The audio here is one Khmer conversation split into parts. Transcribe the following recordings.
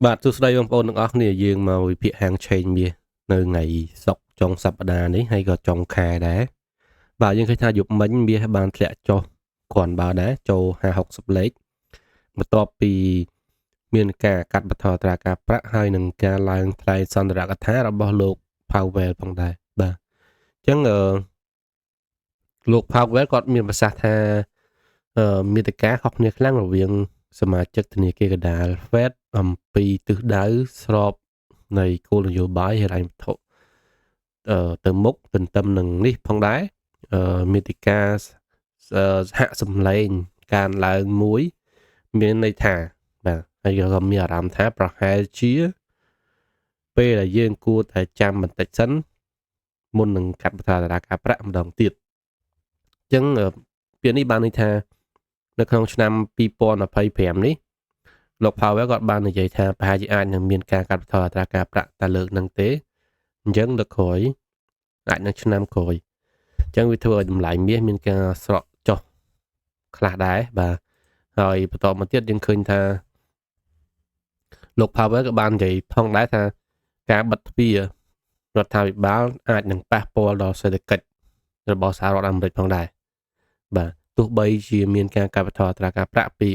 បាទសួស្តីបងប្អូនទាំងអស់គ្នាយើងមកវិភាគហាងឆេងមាសនៅថ្ងៃសុក្រចុងសប្តាហ៍នេះហើយក៏ចុងខែដែរបាទយើងឃើញថាយប់មិញមាសបានធ្លាក់ចុះគ្រាន់បើដែរចូល50-60លេខបន្ទាប់ពីមានការកាត់បន្ថយត្រាការប្រាក់ហើយនឹងការឡើងថ្លៃសន្ទរកថារបស់លោក Powell ផងដែរបាទអញ្ចឹងលោក Powell គាត់មានប្រសាសន៍ថាមាតិកាខុសគ្នាខ្លាំងរវាងសមាជិកធនាគារកណ្ដាល Fed អំពីទិសដៅស្របនៃគោលនយោបាយហិរញ្ញវត្ថុទៅមុខទន្ទឹមនឹងនេះផងដែរមាតិកាសហសម្លេងការឡើងមួយមានន័យថាបាទហើយក៏មានអារម្មណ៍ថាប្រហែលជាពេលដែលយើងគួរតែចាំបន្តិចសិនមុននឹងកាត់បន្ថយតារាការប្រាក់ម្ដងទៀតអញ្ចឹងពាក្យនេះបានន័យថានៅក្នុងឆ្នាំ2025នេះលោក Powell គាត់បាននិយាយថាប្រហែលជាអាចនឹងមានការកាត់បន្ថយអត្រាការប្រាក់តែលើកហ្នឹងទេអញ្ចឹងលើកក្រោយអាចនឹងឆ្នាំក្រោយអញ្ចឹងវាធ្វើឲ្យតម្លៃមាសមានការស្រកចុះខ្លះដែរបាទហើយបន្តមកទៀតយើងឃើញថាលោក Powell ក៏បាននិយាយផងដែរថាការបិទទ្វាររដ្ឋាភិបាលអាចនឹងប៉ះពាល់ដល់សេដ្ឋកិច្ចរបស់សហរដ្ឋអាមេរិកផងដែរបាទទោះបីជាមានការកាត់បន្ថយអត្រាការប្រាក់ពី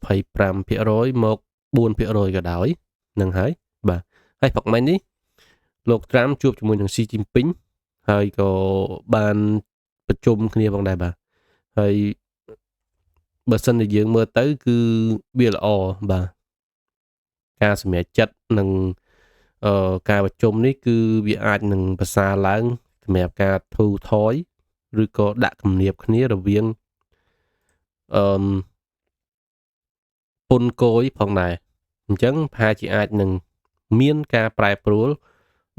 4.25% មក 4% ក៏ដោយនឹងហើយបាទហើយផឹកមិញនេះលោកត្រាំជួបជាមួយនឹងស៊ីជីនពីងហើយក៏បានប្រជុំគ្នាផងដែរបាទហើយបើសិនជាយើងមើលទៅគឺវាល្អបាទការសម្រេចចិត្តនិងការប្រជុំនេះគឺវាអាចនឹងប្រសើរឡើងសម្រាប់ការធូរថយឬក៏ដាក់គំនាបគ្នារវាងអឺពុនគយផងដែរអញ្ចឹងប្រហែលជាអាចនឹងមានការប្រែប្រួល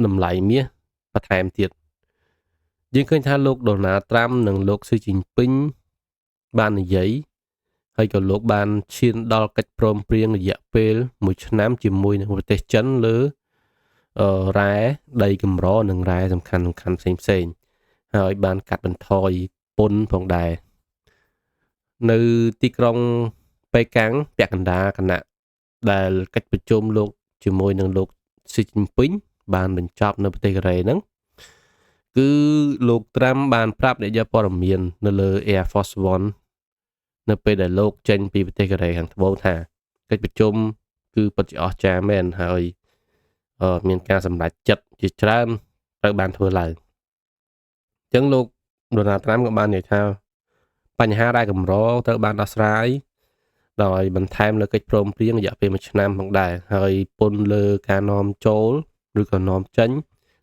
តម្លៃមាសបន្ថែមទៀតយើងឃើញថាលោកដូណាល់ត្រាំនិងលោកស៊ីជីនពីងបាននិយាយហើយក៏លោកបានឈានដល់កិច្ចព្រមព្រៀងរយៈពេល1ឆ្នាំជាមួយនឹងប្រទេសចិនលើរ៉ែដីកម្រនិងរ៉ែសំខាន់ផ្សេងហើយបានកាត់បន្ថយពន្ធផងដែរនៅទីក្រុងប៉េកាំងពាក់កណ្ដាលគណៈដែលកិច្ចប្រជុំលោកជាមួយនឹងលោកស៊ីជីនពីងបានបញ្ចប់នៅប្រទេសកូរ៉េហ្នឹងគឺលោកត្រាំបានប្រាប់អ្នកយកព័ត៌មាននៅលើ Air Force One នៅពេលដែលលោកចេញពីប្រទេសកូរ៉េខាងត្បូងថាកិច្ចប្រជុំគឺពិតជាអស្ចារ្យមែនហើយមានការសម្រេចចិត្តជាច្រើនត្រូវបានធ្វើឡើងអញ្ចឹងលោកដូណាល់ត្រាំក៏បាននិយាយថាបញ្ហាដែលកម្រត្រូវបានដោះស្រាយដោយបន្ថែមលើកិច្ចព្រមព្រៀងរយៈពេល1ឆ្នាំផងដែរហើយពន្ធលើការនាំចូលឬក៏នាំចេញ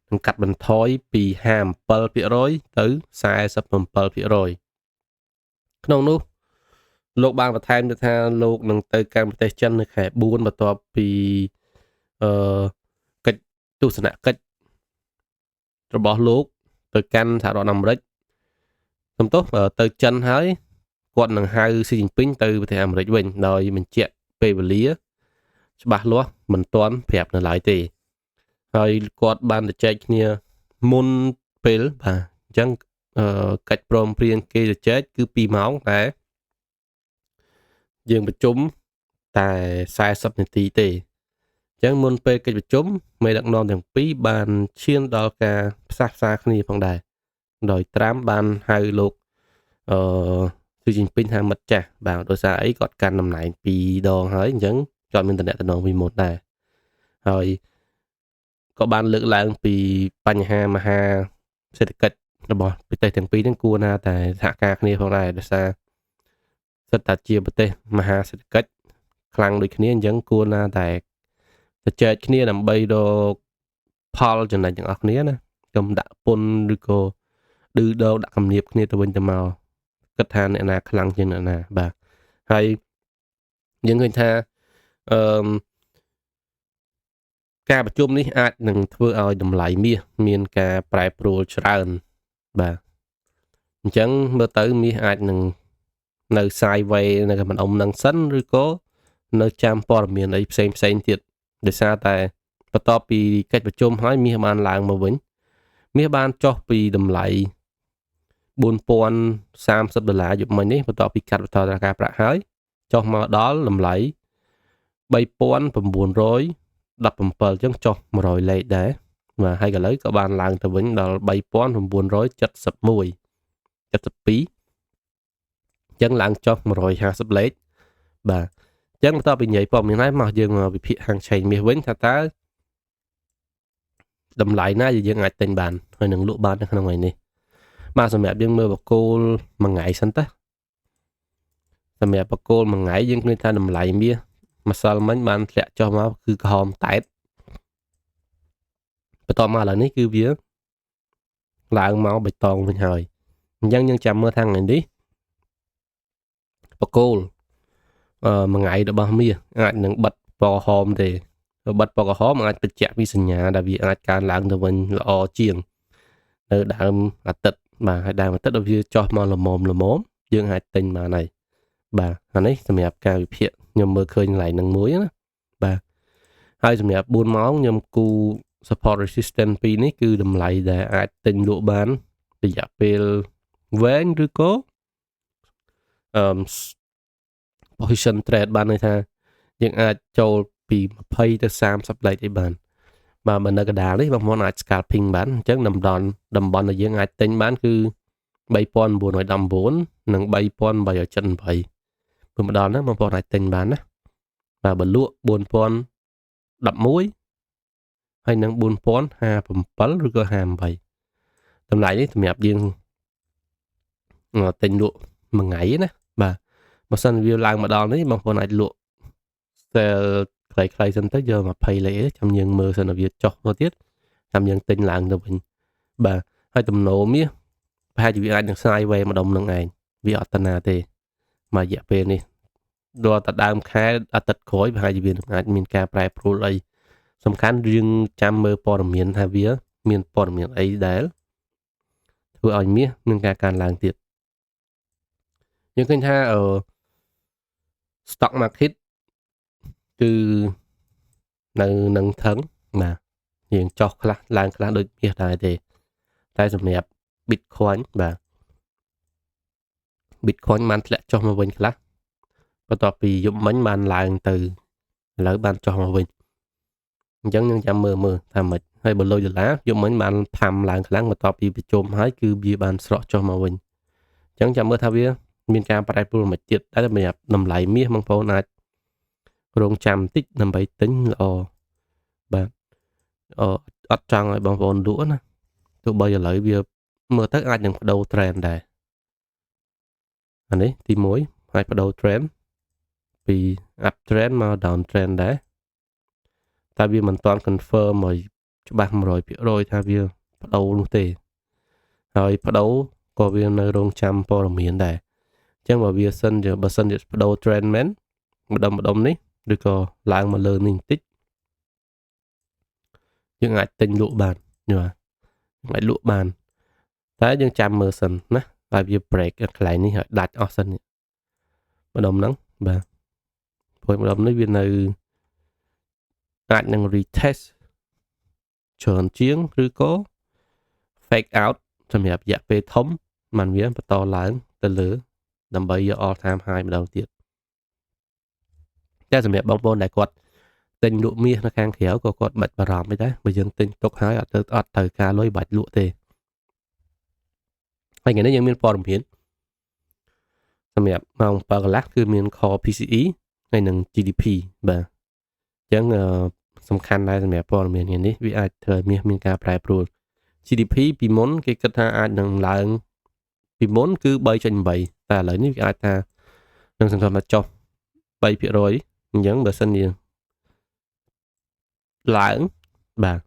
នឹងកាត់បន្ថយពី 57% ទៅ 47% ក្នុងនោះលោកបានបន្ថែមទៅថាលោកនឹងទៅកាន់ប្រទេសចិននៅខែ4បន្ទាប់ពីអឺកិច្ចទស្សនកិច្ចរបស់លោកទៅកាន់សហរដ្ឋអាមេរិកសំទោសទៅចិនហើយគាត់នឹងហៅស៊ីជីនពីងទៅប្រទេសអាមេរិកវិញដោយបញ្ជាក់ពេលវេលាច្បាស់លាស់មិនទាន់ប្រាប់នៅឡើយទេហើយគាត់បានទៅចែកគ្នាមុនពេលបាទអញ្ចឹងកិច្ចព្រមព្រៀងគេទៅចែកគឺ2ម៉ោងតែយើងប្រជុំតែ40នាទីទេអញ្ចឹងមុនពេលកិច្ចប្រជុំមេដឹកនាំទាំងពីរបានឈានដល់ការផ្សះផ្សាគ្នាផងដែរដោយត្រាំបានហៅលោកស៊ីជីនពីងថាមិត្តចាស់បាទដោយសារអីគាត់កាន់តំណែង2ដងហើយអញ្ចឹងគាត់មានតំណែងពីមុនដែរហើយក៏បានលើកឡើងពីបញ្ហាមហាសេដ្ឋកិច្ចរបស់ប្រទេសទាំងពីរហ្នឹងគួរណាតែសហការគ្នាផងដែរដោយសារសិតតែជាប្រទេសមហាសេដ្ឋកិច្ចខ្លាំងដូចគ្នាអញ្ចឹងគួរណាតែទៅចែកគ្នាដើម្បីរកផលចំណេញទាំងអស់គ្នាណាកុំដាក់ពន្ធឬក៏ឌឺដងដាក់គំនាបគ្នាទៅវិញទៅមកគិតថាអ្នកណាខ្លាំងជាងអ្នកណាបាទហើយយើងឃើញថាអឺការប្រជុំនេះអាចនឹងធ្វើឲ្យតម្លៃមាសមានការប្រែប្រួលច្រើនបាទអញ្ចឹងមើលទៅមាសអាចនឹងនៅ sideways នៅកម្ដុំនឹងសិនឬក៏នៅចាំព័ត៌មានអីផ្សេងទៀតដោយសារតែបន្ទាប់ពីកិច្ចប្រជុំហើយមាសបានឡើងមកវិញមាសបានចុះពីតម្លៃ$4030យប់មិញនេះបន្ទាប់ពីកាត់បន្ថយរាគប្រាក់ហើយចុះមកដល់តម្លៃ 3917ចឹងចុះ100លេខដែរបាទហើយកន្លែងក៏បានឡើងទៅវិញដល់3971 72ចឹងឡើងចុះ150លេខបាទចឹងបន្ទាប់ពីនិយាយព័ត៌មានហើយមកយើងមកវិភាគហាងឆេងមាសវិញថាតើតម្លៃណាយើងអាចទិញបានហើយនឹងលក់បាននៅក្នុងថ្ងៃនេះបាទសម្រាប់យើងមើលបកគោលមួយថ្ងៃសិនតើសម្រាប់បកគោលមួយថ្ងៃយើងឃើញថាតម្លៃមាសម្សិលមិញបានធ្លាក់ចុះមកគឺក្រហមតែតបន្ទាប់មកឥឡូវនេះគឺវាឡើងមកបៃតងវិញហើយអញ្ចឹងយើងចាំមើលថាថ្ងៃនេះបកគោលមួយថ្ងៃរបស់មាសអាចនឹងបិទពណ៌ក្រហមទេបិទពណ៌ក្រហមអាចបញ្ជាក់ពីសញ្ញាដែលវាអាចកើនឡើងទៅវិញល្អជាងនៅដើមអាទិត្យបាទហើយដើមអាទិត្យដល់វាចុះមកល្មមយើងអាចទិញបានហើយបាទអានេះសម្រាប់ការវិភាគខ្ញុំមើលឃើញកន្លែងនឹងមួយណាបាទហើយសម្រាប់4ម៉ោងខ្ញុំគូ support resistance 2នេះគឺតម្លៃដែលអាចទិញលក់បានរយៈពេលវែងឬក៏position trade បានន័យថាយើងអាចចូលពី20ទៅ30លេខអីបានបាទបើនៅកណ្ដាលនេះបងប្អូនអាច scalping បានអញ្ចឹងតំបន់ដែលយើងអាចទិញបានគឺ3919និង3878ព្រមដល់ហ្នឹងបងប្អូនអាចទិញបានណាបាទបើលក់4011ហើយនឹង4057ឬក៏58តម្លៃនេះសម្រាប់យើងទិញលក់មួយថ្ងៃណាបាទបើសិនវាឡើងមកដល់នេះបងប្អូនអាចលក់ sell ខ្លីៗសិនទៅយក20លេខចាំយើងមើលសិនវាចុះមកទៀតចាំយើងទិញឡើងទៅវិញបាទហើយទំនោរមាសប្រហែលជាវាអាចនឹងស្នាយវេម្ដុំនឹងឯងវាអត់តាណាទេមករយៈពេលនេះដល់តែដើមខែអាទិត្យក្រោយប្រហែលជាវានឹងអាចមានការប្រែប្រួលអីសំខាន់យើងចាំមើលព័ត៌មានថាវាមានព័ត៌មានអីដែលធ្វើឲ្យមាសមានការកើនឡើងទៀតយើងឃើញថា stock market គឺនៅនឹងថឹងបាទយើងចុះខ្លះឡើងខ្លះដូចមាសដែរទេតែសម្រាប់ Bitcoin បាទ Bitcoin បានធ្លាក់ចុះមកវិញខ្លះបន្ទាប់ពីយប់មិញបានឡើងទៅឥឡូវបានចុះមកវិញអញ្ចឹងយើងចាំមើលថាម៉េចហើយបើលុយដុល្លារយប់មិញបានផាំឡើងខ្លាំងបន្ទាប់ពីប្រជុំហើយគឺវាបានស្រកចុះមកវិញអញ្ចឹងចាំមើលថាវាមានការប្រែប្រួលមួយទៀតតែសម្រាប់តម្លៃមាសបងប្អូនអាចរងចាំបន្តិចដើម្បីទិញល្អបាទអត់ចង់ឲ្យបងប្អូនលក់ណាទោះបីឥឡូវវាមើលទៅអាចនឹងបដូរ trend ដែរអានេះទី1អាចបដូរ trend ពី up trend មក down trend ដែរតែវាមិនទាន់ confirm ឲ្យច្បាស់ 100% ថាវាបដូរនោះទេហើយបដូរក៏វានៅរងចាំព័ត៌មានដែរអញ្ចឹងបើវាសិនជាបើសិនជាបដូរ trend មែនម្ដុំនេះឬក៏ឡើងមកលើនេះបន្តិចយើងអាចទិញលក់បានយល់អាចលក់បានតែយើងចាំមើលសិនណាហើយវា break កន្លែងនេះហើយដាច់អស់សិនម្ដុំហ្នឹងបាទព្រោះម្ដុំនេះវានៅអាចនឹង retest ច្រើនជាងឬក៏ fake out សម្រាប់រយៈពេលធំมันវាបន្តឡើងទៅលើដើម្បីយក all time high ម្ដងទៀតតែសម្រាប់បងប្អូនដែលគាត់ទិញលក់មាសនៅខាងក្រៅក៏គាត់បាច់បារម្ភអីដែរបើយើងទិញទុកហើយអត់ត្រូវការលុយបាច់លក់ទេហើយថ្ងៃនេះយើងមានព័ត៌មានសម្រាប់ម៉ោង7កន្លះគឺមាន Core PCE ហើយនិង GDP បាទអញ្ចឹងសំខាន់ដែរសម្រាប់ព័ត៌មាននេះវាអាចធ្វើឲ្យមាសមានការប្រែប្រួល GDP ពីមុនគេគិតថាអាចនឹងឡើងពីមុនគឺ 3.8 តែឥឡូវនេះវាអាចថានឹងសង្ឃឹមថាចុះ 3% អញ្ចឹងបើសិនជាឡើងបាទ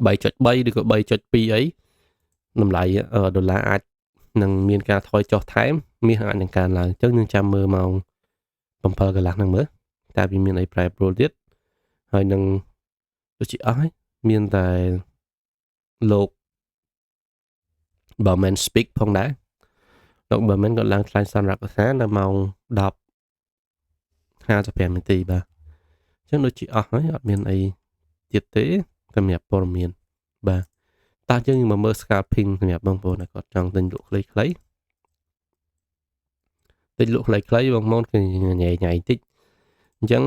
3.3 ឬក៏ 3.2 អីតម្លៃដុល្លារអាចនឹងមានការថយចុះថែមមាសអាចនឹងកើនឡើងអញ្ចឹងយើងចាំមើលម៉ោង7កន្លះហ្នឹងមើលតើវាមានអីប្រែប្រួលទៀតហើយនឹងដូចជាអស់ហើយមានតែលោកបើមិន speak ផងដែរលោកបើមិនក៏ឡើងថ្លែងសន្និរដ្ឋានៅម៉ោង 10:55 នាទីបាទអញ្ចឹងដូចជាអស់ហើយអត់មានអីទៀតទេសម្រាប់ព័ត៌មានបាទតើយើងមកមើល scalping សម្រាប់បងប្អូនដែលគាត់ចង់ទិញលក់ខ្លីៗទិញលក់ខ្លីៗបងប្អូនគឺញ៉ៃតិចអញ្ចឹង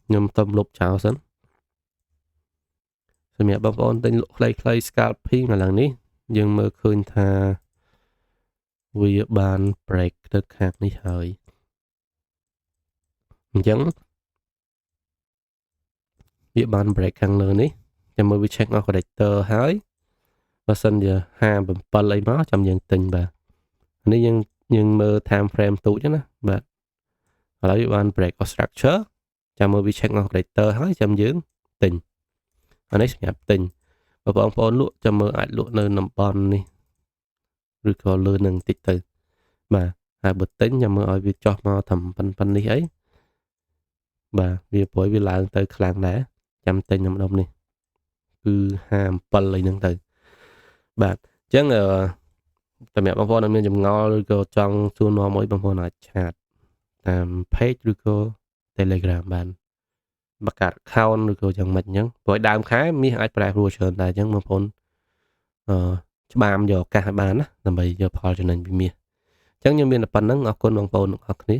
ខ្ញុំទៅលុបចោលសិនសម្រាប់បងប្អូនទិញលក់ខ្លីៗ scalping ឥឡូវនេះយើងមើលឃើញថាវាបាន break ទៅខាងនេះហើយអញ្ចឹងវាបាន break ខាងលើនេះចាំមើលវា check អស់ corrector ហើយបើសិនជា57អីមកចាំយើងទិញបាទនេះយើងមើល time frame ទូចណាបាទឥឡូវវាបាន break of structure ចាំមើលវា check អស់ corrector ហើយចាំយើងទិញអានេះសម្រាប់ទិញបើបងប្អូនលក់ចាំមើលអាចលក់នៅតំបន់នេះឬក៏លើនឹងតិចទៅបាទហើយបើទិញចាំមើលឲ្យវាចុះមកត្រឹមប៉ុណ្នេះអីបាទវាព្រួយវាឡើងទៅខ្លាំងដែរចាំទិញម្ដុំនេះគឺ57អីហ្នឹងទៅបាទអញ្ចឹងសម្រាប់បងប្អូនដែលមានចម្ងល់ឬក៏ចង់សួរនាំអីបងប្អូនអាចឆាតតាម page ឬក៏ Telegram បានបង្កើត account ឬក៏យ៉ាងម៉េចអញ្ចឹងព្រោះដើមខែមាសអាចប្រែប្រួលច្រើនតែអញ្ចឹងបងប្អូនច្បាមយកឱកាសឲ្យបានណាដើម្បីយកផលចំណេញពីមាសអញ្ចឹងខ្ញុំមានតែប៉ុណ្្នឹងអរគុណបងប្អូនទាំងអស់គ្នា